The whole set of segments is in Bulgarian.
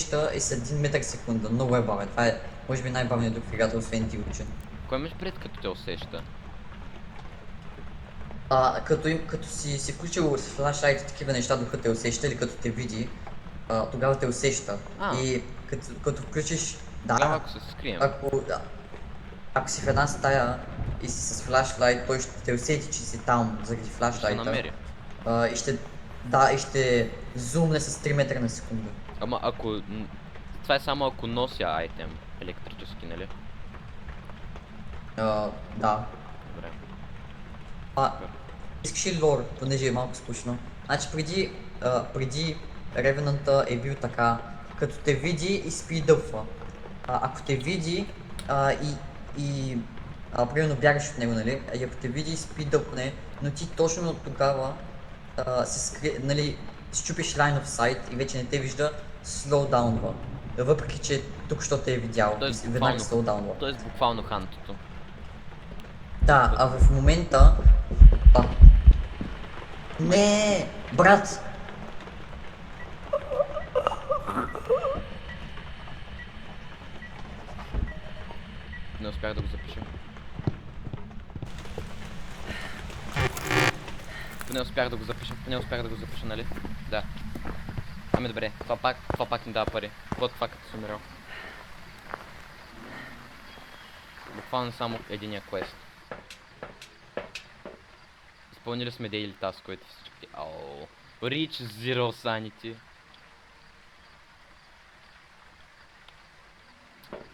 усеща е с 1 метър секунда. Много е бавен. Това е, може би, най-бавният друг в играта, освен Дилчен. Кой имаш пред като те усеща? Като си включил с флашлайт такива неща, докато те усеща или като те види, тогава те усеща. А. И като включиш... Тогава Да, ако се скрием. ако си в една стая и си с флашлайт, той ще те усети, че си там заради Ще се флашлайта. намери. И ще зумне с 3 метра на секунда. Ама ако... Това е само ако нося айтем. Електрически, нали? Да. Добре. Искаш ли лор, понеже е малко скучно? Значи преди Ревенанта е бил така, като те види и спидъпва. Ако те види примерно бягаш от него, нали? И ако те види и спидъпне, но ти точно тогава нали, счупиш line of sight и вече не те вижда, слоудаунва. Въпреки че тук що те е видял, Тоест веднага слоудаунва. Тоест буквално хантото. Да, а в момента... Не, брат! Не успях да го запиша. Не успях да го запиша, нали? Да. Ами добре, това пак ни дава пари. Вот това като съм умирал. Буквално само единия квест. Изпълнили сме дейли тасковете всички. Ау. Reach Zero Sanity.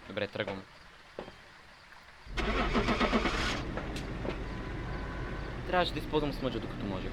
Добре, тръгвам. Трябваше да използвам смъджа докато можех.